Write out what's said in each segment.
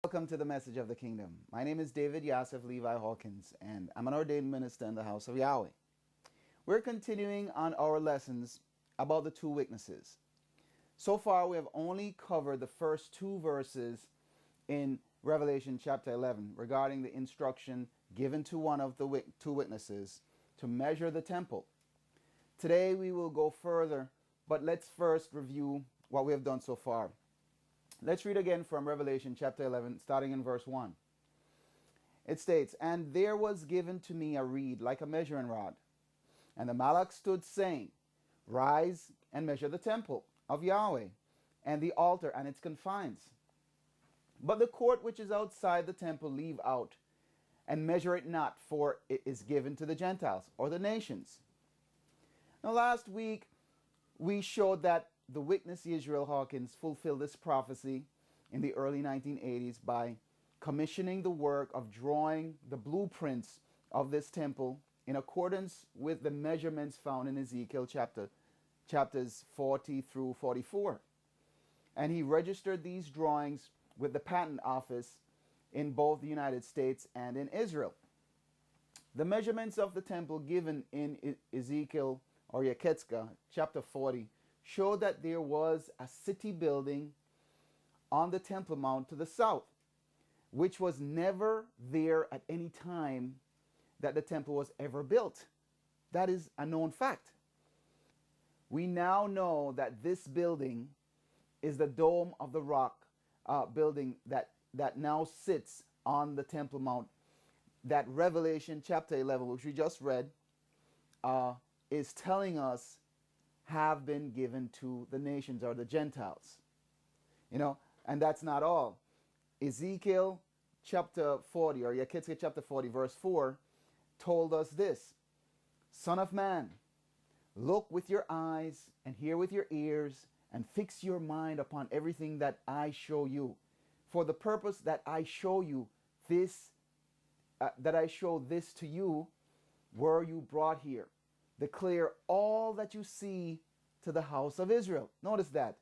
Welcome to the Message of the Kingdom. My name is David Yasef Levi Hawkins, and I'm an ordained minister in the house of Yahweh. We're continuing on our lessons about the two witnesses. So far, we have only covered the first two verses in Revelation chapter 11 regarding the instruction given to one of the two witnesses to measure the temple. Today, we will go further, but let's first review what we have done so far. Let's read again from Revelation chapter 11, starting in verse 1. It states, "And there was given to me a reed like a measuring rod. And the Malach stood saying, Rise and measure the temple of Yahweh, and the altar and its confines. But the court which is outside the temple leave out, and measure it not, for it is given to the Gentiles," or the nations. Now last week, we showed that the witness Israel Hawkins fulfilled this prophecy in the early 1980s by commissioning the work of drawing the blueprints of this temple in accordance with the measurements found in Ezekiel chapters 40 through 44. And he registered these drawings with the patent office in both the United States and in Israel. The measurements of the temple given in Ezekiel or Yeketzka chapter 40 showed that there was a city building on the Temple Mount to the south, which was never there at any time that the temple was ever built. That is a known fact. We now know that this building is the Dome of the Rock building that now sits on the Temple Mount, that Revelation chapter 11, which we just read, is telling us have been given to the nations or the Gentiles. And that's not all. Ezekiel chapter 40 or Yeketzka chapter 40 verse 4 told us this: "Son of man, look with your eyes and hear with your ears and fix your mind upon everything that I show you, for the purpose that I show you this, to you, were you brought here. Declare all that you see to the house of Israel." Notice that.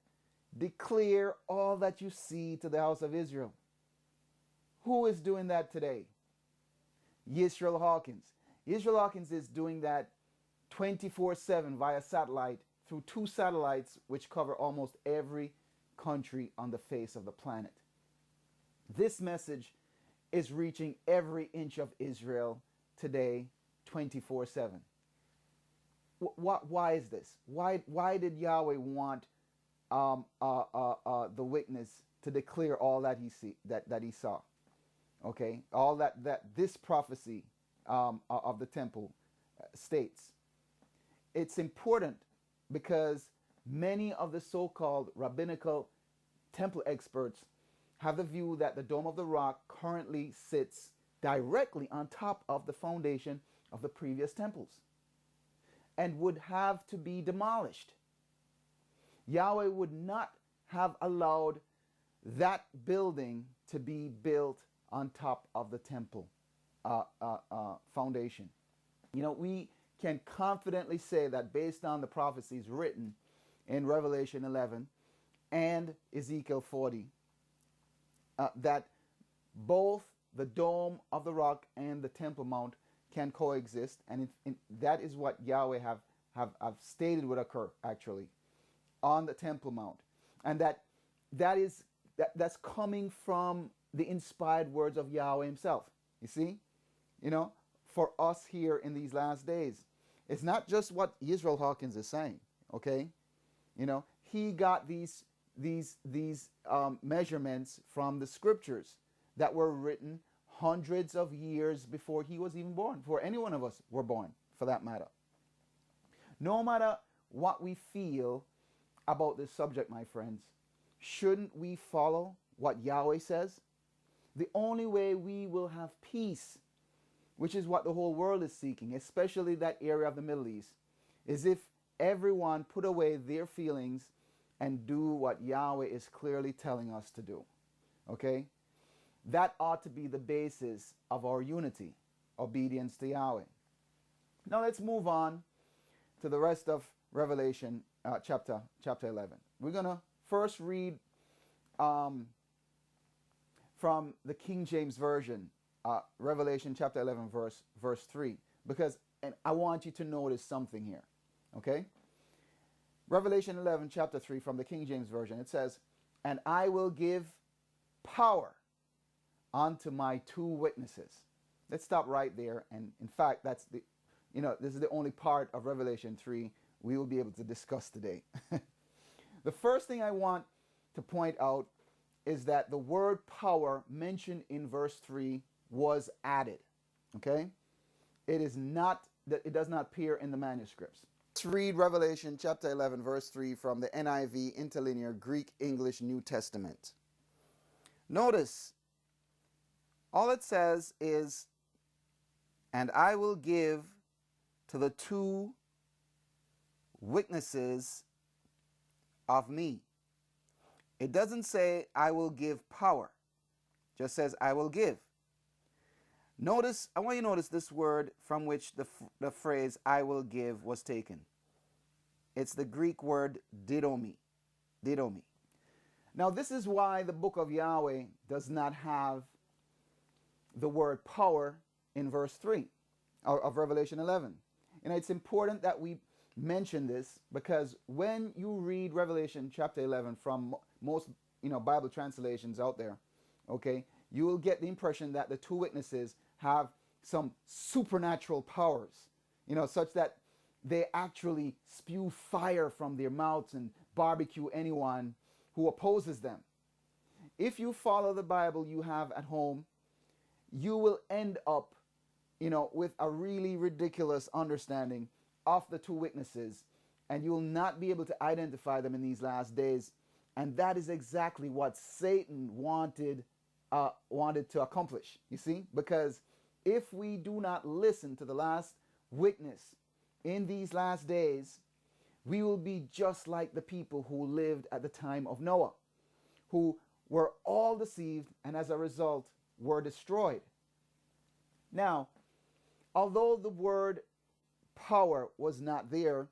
Declare all that you see to the house of Israel. Who is doing that today? Israel Hawkins. Israel Hawkins is doing that 24/7 via satellite through two satellites which cover almost every country on the face of the planet. This message is reaching every inch of Israel today 24/7. Why is this? Why did Yahweh want the witness to declare all that he saw? Okay, all that this prophecy of the temple states. It's important because many of the so-called rabbinical temple experts have the view that the Dome of the Rock currently sits directly on top of the foundation of the previous temples and would have to be demolished. Yahweh would not have allowed that building to be built on top of the temple foundation. We can confidently say that based on the prophecies written in Revelation 11 and Ezekiel 40, that both the Dome of the Rock and the Temple Mount can coexist, and that is what Yahweh have stated would occur actually on the Temple Mount, and that's coming from the inspired words of Yahweh himself. You see, for us here in these last days, it's not just what Israel Hawkins is saying. Okay, he got these measurements from the scriptures that were written hundreds of years before he was even born, before any one of us were born, for that matter. No matter what we feel about this subject, my friends, shouldn't we follow what Yahweh says? The only way we will have peace, which is what the whole world is seeking, especially that area of the Middle East, is if everyone put away their feelings and do what Yahweh is clearly telling us to do. Okay? That ought to be the basis of our unity, obedience to Yahweh. Now let's move on to the rest of Revelation chapter 11. We're going to first read from the King James Version, Revelation chapter 11, verse 3, because and I want you to notice something here, okay? Revelation 11, chapter 3, from the King James Version, it says, "And I will give power unto my two witnesses." Let's stop right there. And in fact, that's the, this is the only part of Revelation 3 we will be able to discuss today. The first thing I want to point out is that the word power mentioned in verse 3 was added. Okay? It is not that it does not appear in the manuscripts. Let's read Revelation chapter 11 verse 3 from the NIV Interlinear Greek English New Testament. Notice all it says is, "And I will give to the two witnesses of me." It doesn't say I will give power. It just says I will give. Notice, I want you to notice this word from which the phrase I will give was taken. It's the Greek word didomi. Didomi. Now this is why the book of Yahweh does not have the word power in verse 3 of Revelation 11. And it's important that we mention this, because when you read Revelation chapter 11 from most Bible translations out there, okay, you will get the impression that the two witnesses have some supernatural powers, such that they actually spew fire from their mouths and barbecue anyone who opposes them. If you follow the Bible you have at home, you will end up, with a really ridiculous understanding of the two witnesses, and you will not be able to identify them in these last days. And that is exactly what Satan wanted to accomplish, you see, because if we do not listen to the last witness in these last days, we will be just like the people who lived at the time of Noah, who were all deceived and as a result were destroyed. Now, although the word power was not there,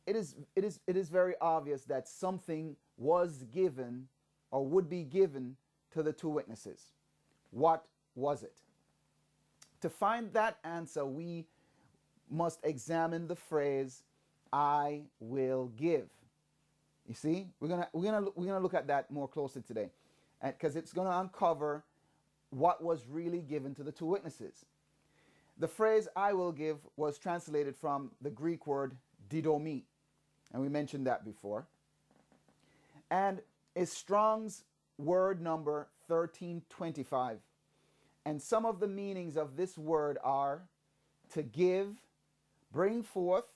it is very obvious that something was given or would be given to the two witnesses. What was it? To find that answer, we must examine the phrase "I will give." You see, we're gonna look at that more closely today, because it's gonna uncover what was really given to the two witnesses. The phrase "I will give" was translated from the Greek word didomi, and we mentioned that before, and is Strong's word number 1325. And some of the meanings of this word are to give, bring forth,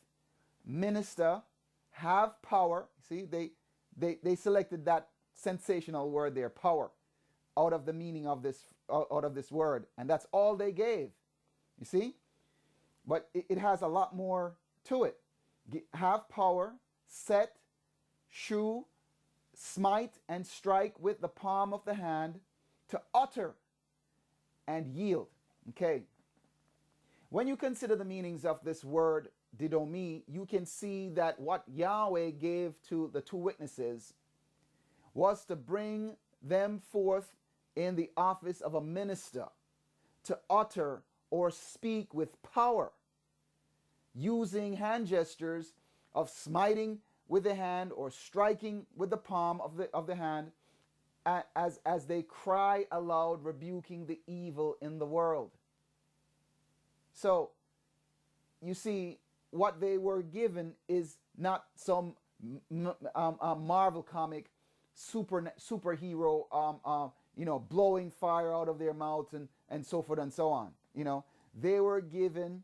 minister, have power. See, they selected that sensational word there, power, out of the meaning of this word, and that's all they gave. You see, but it has a lot more to it. Have power, set, shew, smite, and strike with the palm of the hand, to utter and yield. Okay. When you consider the meanings of this word didomi, you can see that what Yahweh gave to the two witnesses was to bring them forth in the office of a minister, to utter or speak with power, using hand gestures of smiting with the hand or striking with the palm of the hand, as they cry aloud, rebuking the evil in the world. So, you see, what they were given is not some Marvel comic superhero, blowing fire out of their mouths and so forth and so on. They were given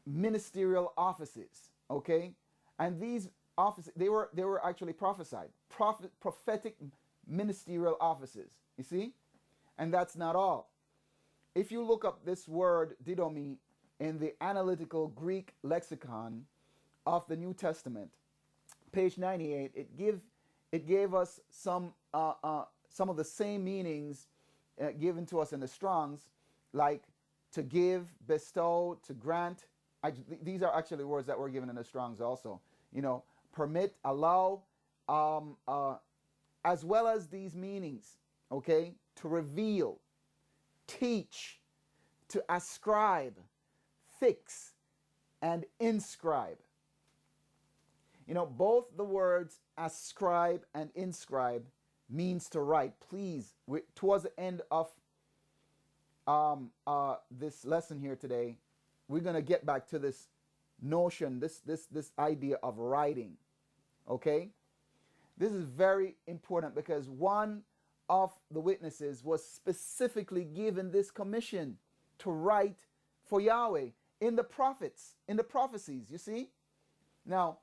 ministerial offices, okay? And these offices, they were actually prophesied, prophetic ministerial offices, you see? And that's not all. If you look up this word didomi in the analytical Greek lexicon of the New Testament, page 98, it gave us some of the same meanings given to us in the Strong's, like to give, bestow, to grant. These are actually words that were given in the Strong's also. Permit, allow, as well as these meanings, okay? To reveal, teach, to ascribe, fix, and inscribe. You know, both the words ascribe and inscribe means to write. Please, towards the end of this lesson here today, we're going to get back to this notion, this idea of writing. Okay? This is very important because one of the witnesses was specifically given this commission to write for Yahweh in the prophets, in the prophecies, you see? Now,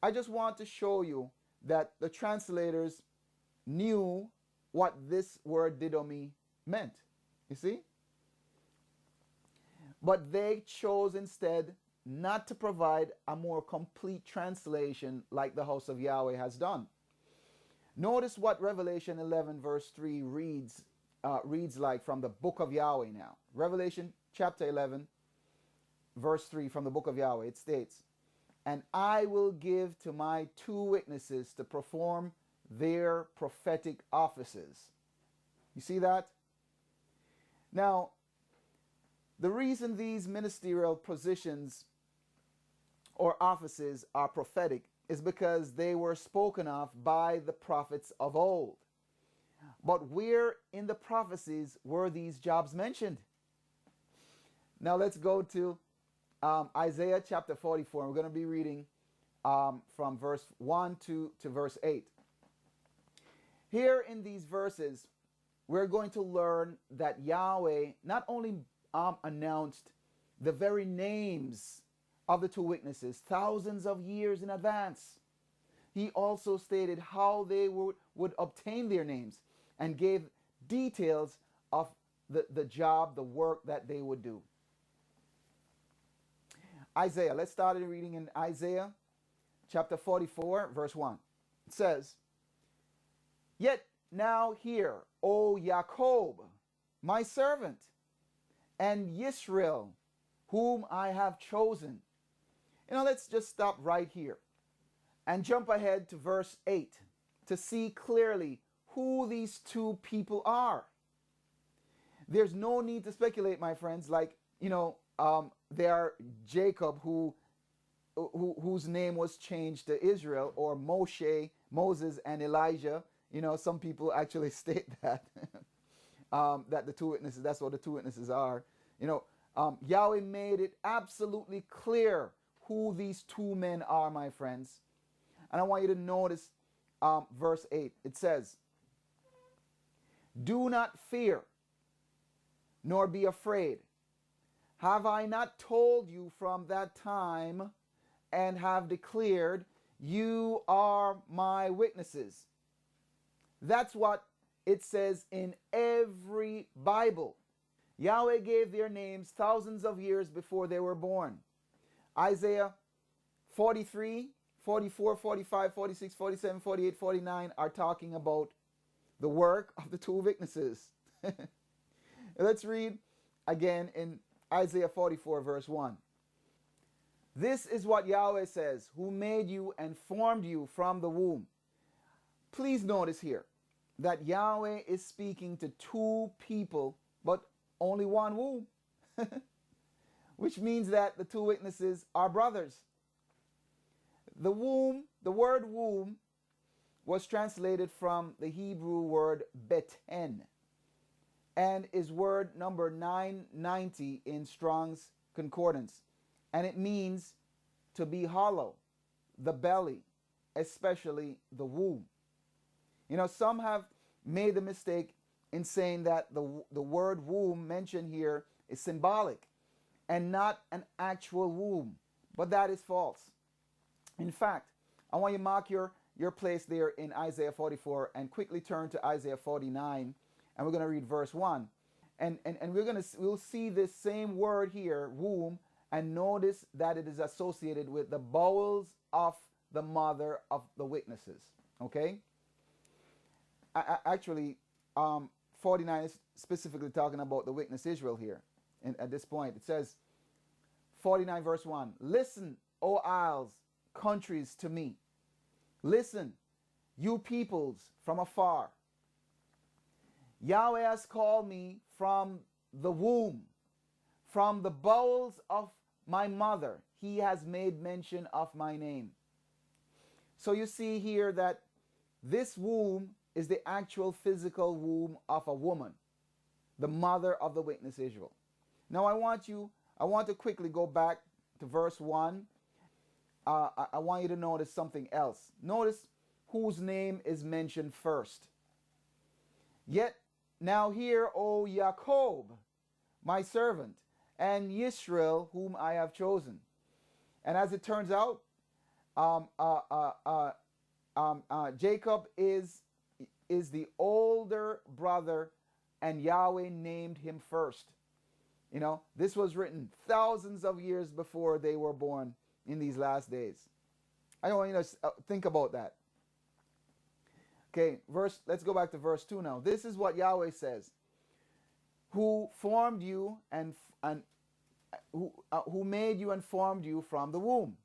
I just want to show you that the translators knew what this word didomi meant, you see? But they chose instead not to provide a more complete translation like the house of Yahweh has done. Notice what Revelation 11 verse 3 reads like from the book of Yahweh now. Revelation chapter 11 verse 3 from the book of Yahweh. It states, "And I will give to my 2 witnesses to perform their prophetic offices." You see that? Now, the reason these ministerial positions or offices are prophetic is because they were spoken of by the prophets of old. But where in the prophecies were these jobs mentioned? Now let's go to Isaiah chapter 44. We're going to be reading from verse 1 to verse 8. Here in these verses, we're going to learn that Yahweh not only announced the very names of the 2 witnesses thousands of years in advance, he also stated how they would obtain their names and gave details of the job, the work that they would do. Isaiah, let's start reading in Isaiah chapter 44, verse 1. It says, "Yet now hear, O Jacob, my servant, and Yisrael, whom I have chosen." You know, let's just stop right here and jump ahead to verse 8 to see clearly who these 2 people are. There's no need to speculate, my friends, like, you know, they are Jacob, whose name was changed to Israel, or Moshe, Moses, and Elijah. You know, some people actually state that that the 2 witnesses, that's what the 2 witnesses are. You know, Yahweh made it absolutely clear who these 2 men are, my friends. And I want you to notice verse 8. It says, "Do not fear, nor be afraid. Have I not told you from that time and have declared, you are my witnesses?" That's what it says in every Bible. Yahweh gave their names thousands of years before they were born. Isaiah 43, 44, 45, 46, 47, 48, 49 are talking about the work of the 2 witnesses. Let's read again in Isaiah 44, verse 1. "This is what Yahweh says, who made you and formed you from the womb." Please notice here that Yahweh is speaking to 2 people, but only 1 womb. Which means that the 2 witnesses are brothers. The womb, the word womb, was translated from the Hebrew word beten and is word number 990 in Strong's Concordance. And it means to be hollow, the belly, especially the womb. You know, some have made the mistake in saying that the word womb mentioned here is symbolic and not an actual womb, but that is false. In fact, I want you to mark your place there in Isaiah 44 and quickly turn to Isaiah 49, and we're going to read verse 1. And we'll see this same word here, womb, and notice that it is associated with the bowels of the mother of the witnesses. Okay? Actually, 49 is specifically talking about the witness Israel here. And at this point, it says, 49 verse 1, "Listen, O isles, countries, to me. Listen, you peoples from afar. Yahweh has called me from the womb, from the bowels of my mother. He has made mention of my name. So you see here that this womb is the actual physical womb of a woman, the mother of the witness Israel. Now I want to quickly go back to verse 1. I want you to notice something else. Notice whose name is mentioned first. Yet now hear, O Jacob, my servant, and Yisrael, whom I have chosen. And as it turns out, Jacob is the older brother, and Yahweh named him first. You know, this was written thousands of years before they were born in these last days. I want you to think about that. Okay, let's go back to verse 2 now. This is what Yahweh says. Who formed you and who made you and formed you from the womb.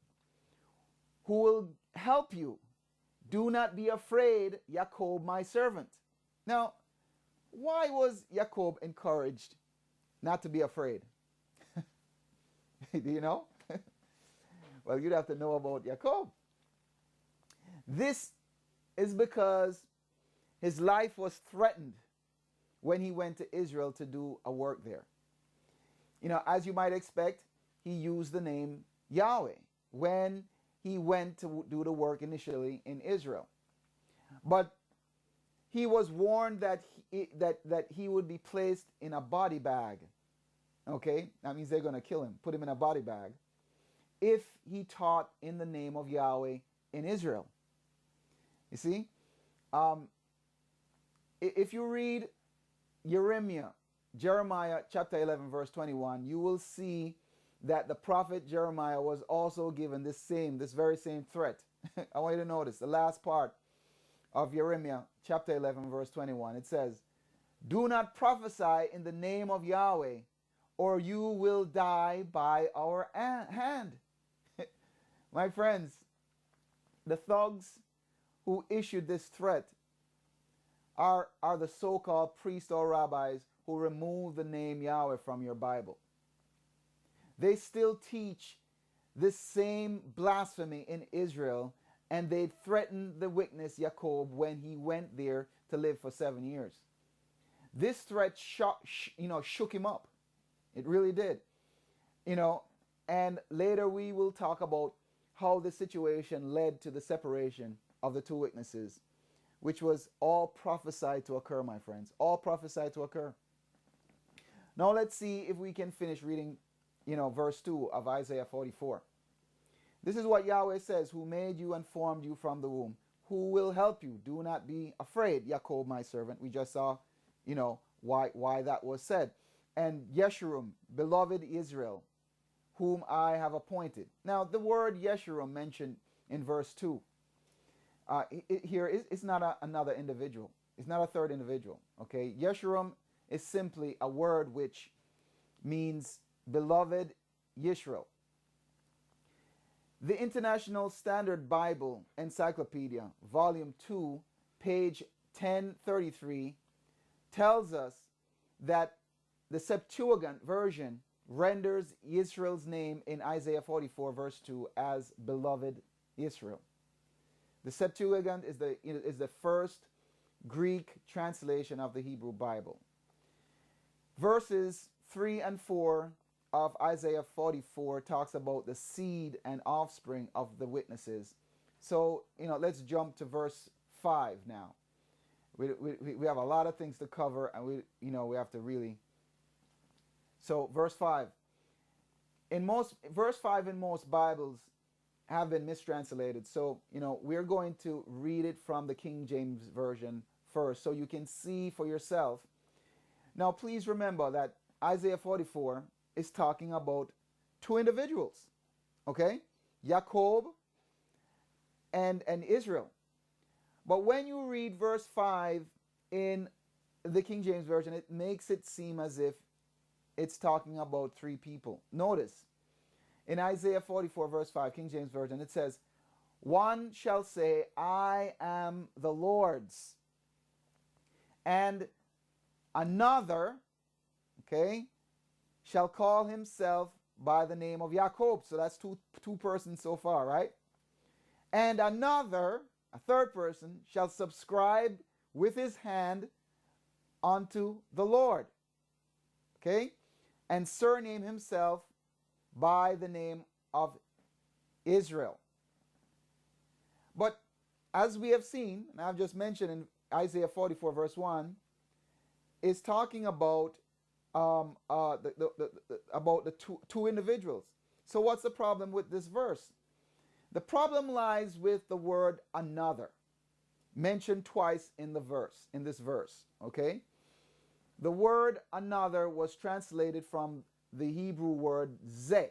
Who will help you. Do not be afraid, Jacob, my servant. Now, why was Jacob encouraged not to be afraid? Do you know? Well, you'd have to know about Jacob. This is because his life was threatened when he went to Israel to do a work there. You know, as you might expect, he used the name Yahweh when he went to do the work initially in Israel. But he was warned that he would be placed in a body bag. Okay? That means they're going to kill him, put him in a body bag, if he taught in the name of Yahweh in Israel. You see? If you read Jeremiah chapter 11 verse 21, you will see that the prophet Jeremiah was also given this very same threat. I want you to notice the last part of Jeremiah chapter 11 verse 21. It says, do not prophesy in the name of Yahweh, or you will die by our hand. My friends, the thugs who issued this threat are the so-called priests or rabbis who remove the name Yahweh from your Bible. They still teach this same blasphemy in Israel, and they threatened the witness Jacob when he went there to live for 7 years. This threat shook him up. It really did. You know, and later we will talk about how the situation led to the separation of the two witnesses, which was all prophesied to occur, my friends. All prophesied to occur. Now let's see if we can finish reading, verse 2 of Isaiah 44. This is what Yahweh says, who made you and formed you from the womb. Who will help you? Do not be afraid, Jacob, my servant. We just saw, why that was said. And Yeshurun, beloved Israel, whom I have appointed. Now, the word Yeshurun mentioned in verse 2, here is not another individual. It's not a third individual. Okay, Yeshurun is simply a word which means beloved Yisrael. The International Standard Bible Encyclopedia, Volume 2, page 1033, tells us that the Septuagint version renders Israel's name in Isaiah 44, verse 2, as beloved Israel. The Septuagint is the first Greek translation of the Hebrew Bible. Verses 3 and 4 of Isaiah 44 talks about the seed and offspring of the witnesses. So, let's jump to verse 5 now. We have a lot of things to cover, and we have to really. So, verse 5. Verse 5 in most Bibles have been mistranslated. So, we're going to read it from the King James Version first, so you can see for yourself. Now, please remember that Isaiah 44 is talking about two individuals, okay? Jacob and Israel. But when you read verse 5 in the King James Version, it makes it seem as if it's talking about three people. Notice, in Isaiah 44 verse 5, King James Version, it says, one shall say, I am the Lord's, and another, okay, shall call himself by the name of Jacob. So that's two persons so far, right? And another, a third person, shall subscribe with his hand unto the Lord, okay, and surname himself by the name of Israel. But as we have seen, and I've just mentioned in Isaiah 44 verse 1, is talking about about the two individuals. So what's the problem with this verse? The problem lies with the word another, mentioned twice in this verse, okay? The word another was translated from the Hebrew word ze.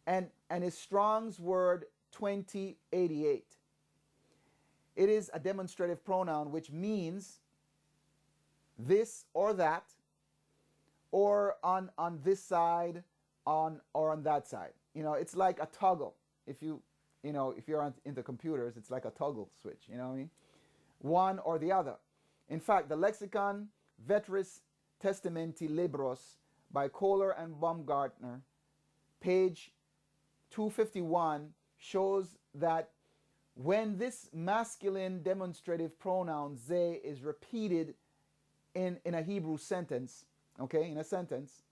And is Strong's word 2088. It is a demonstrative pronoun which means this or that, or on this side, or on that side. You know, it's like a toggle. If you're into computers, it's like a toggle switch. You know what I mean? One or the other. In fact, the Lexicon Veteris Testamenti Libros by Kohler and Baumgartner, page 251, shows that when this masculine demonstrative pronoun ze is repeated in a Hebrew sentence, okay, in a sentence,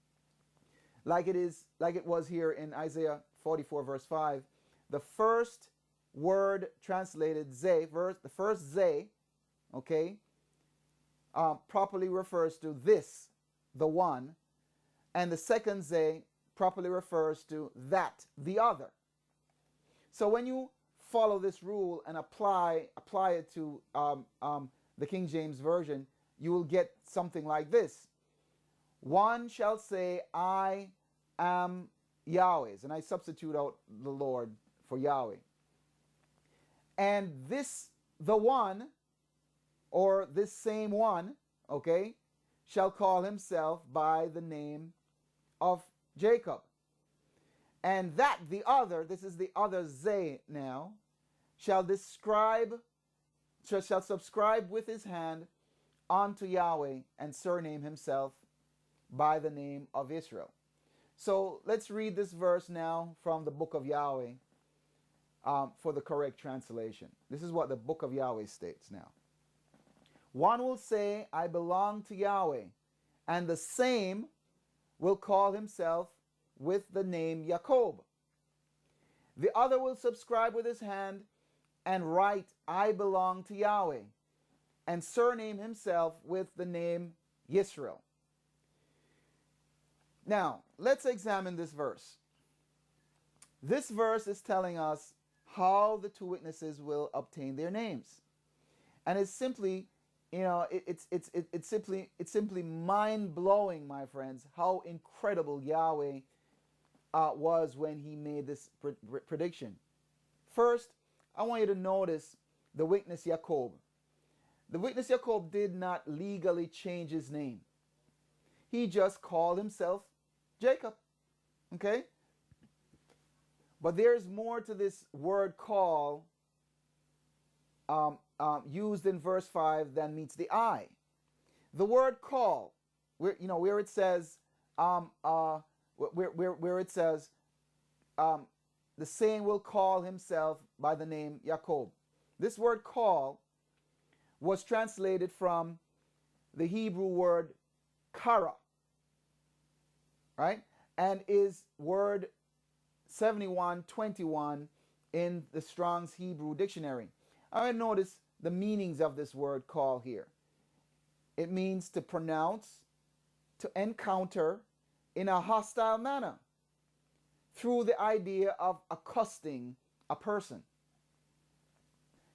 like it was here in Isaiah 44 verse 5, the first word translated ze, the first ze, okay, properly refers to this, the one, and the second ze properly refers to that, the other. So when you follow this rule and apply it to the King James Version, you will get something like this. One shall say, I am Yahweh's, and I substitute out the Lord for Yahweh. And this, the one, or this same one, okay, shall call himself by the name of Jacob. And that, the other, this is the other ze now, shall subscribe with his hand unto Yahweh and surname himself by the name of Israel. So let's read this verse now from the book of Yahweh for the correct translation. This is what the book of Yahweh states now. One will say, I belong to Yahweh, and the same will call himself with the name Jacob. The other will subscribe with his hand and write, I belong to Yahweh, and surname himself with the name Yisrael. Now, let's examine this verse. This verse is telling us how the two witnesses will obtain their names. And it's simply, it's simply mind-blowing, my friends, how incredible Yahweh was when he made this prediction. First, I want you to notice the witness Jacob. The witness Jacob did not legally change his name. He just called himself Jacob. Okay? But there's more to this word call used in verse 5 than meets the eye. The word call, where it says, where it says, the same will call himself by the name Jacob. This word call was translated from the Hebrew word kara, right? And is word 7121 in the Strong's Hebrew Dictionary. I notice the meanings of this word call here. It means to pronounce, to encounter in a hostile manner, through the idea of accosting a person.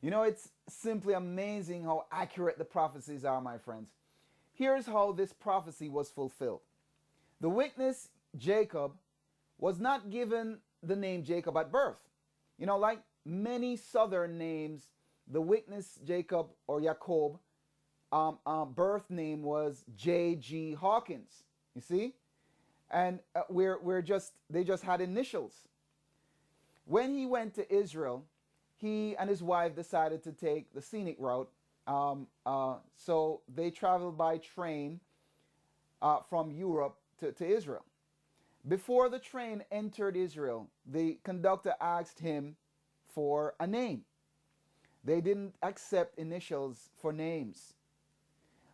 It's simply amazing how accurate the prophecies are, my friends. Here's how this prophecy was fulfilled. The witness Jacob was not given the name Jacob at birth. Like many southern names, the witness Jacob or Jacob birth name was J.G. Hawkins. You see? And they just had initials. When he went to Israel, he and his wife decided to take the scenic route So they traveled by train from Europe to Israel. Before the train entered Israel, the conductor asked him for a name. They didn't accept initials for names,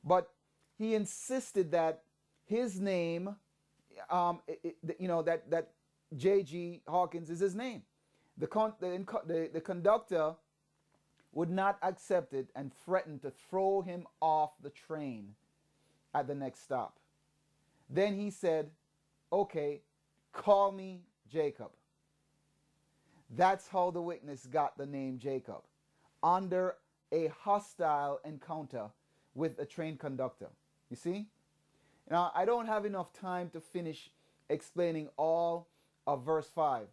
but he insisted that his name, that J.G. Hawkins is his name. The conductor would not accept it and threatened to throw him off the train at the next stop. Then he said, "Okay, call me Jacob." That's how the witness got the name Jacob, under a hostile encounter with a train conductor. You see? Now, I don't have enough time to finish explaining all of verse 5.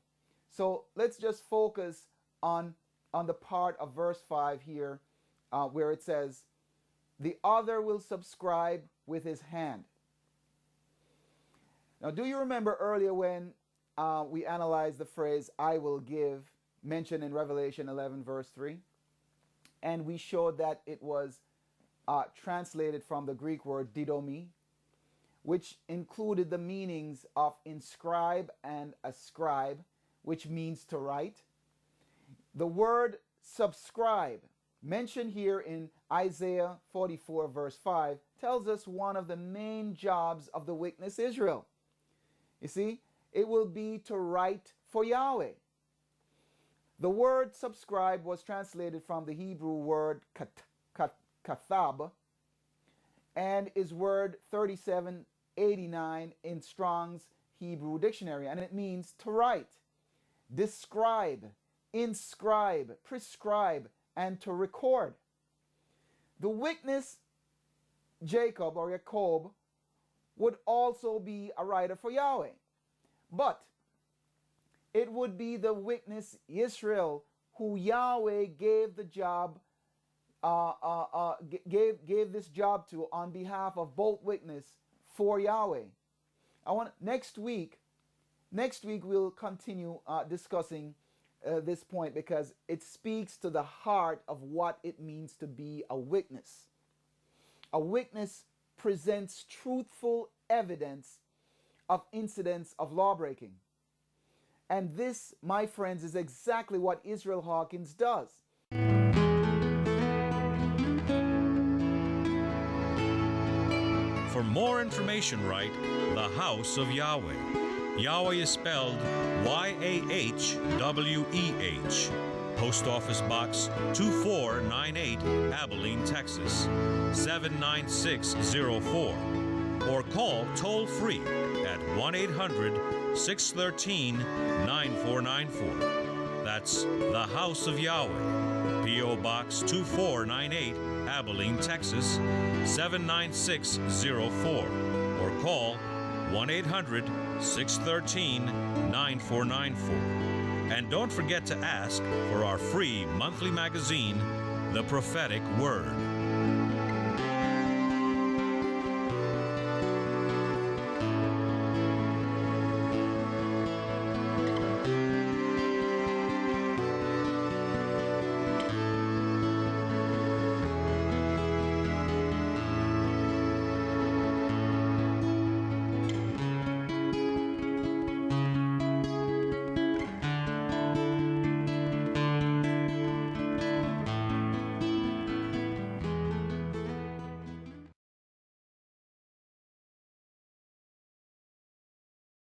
So let's just focus on the part of verse 5 here where it says, "The other will subscribe with his hand." Now, do you remember earlier when we analyzed the phrase, "I will give," mentioned in Revelation 11, verse 3? And we showed that it was translated from the Greek word didomi, which included the meanings of inscribe and ascribe, which means to write. The word subscribe, mentioned here in Isaiah 44, verse 5, tells us one of the main jobs of the witness Israel. You see, it will be to write for Yahweh. The word subscribe was translated from the Hebrew word kathab and is word 3789 in Strong's Hebrew Dictionary, and it means to write, describe, inscribe, prescribe, and to record. The witness Jacob or Jacob would also be a writer for Yahweh, but it would be the witness Israel who Yahweh gave the job, gave this job to on behalf of both witness for Yahweh. Next week we'll continue discussing this point, because it speaks to the heart of what it means to be a witness. A witness presents truthful evidence of incidents of lawbreaking. And this, my friends, is exactly what Israel Hawkins does. For more information, write The House of Yahweh. Yahweh is spelled Y-A-H-W-E-H. Post Office Box 2498, Abilene, Texas 79604. Or call toll-free at 1-800-613-9494. That's The House of Yahweh, P.O. Box 2498, Abilene, Texas 79604. Or call 1-800-613-9494. And don't forget to ask for our free monthly magazine, The Prophetic Word.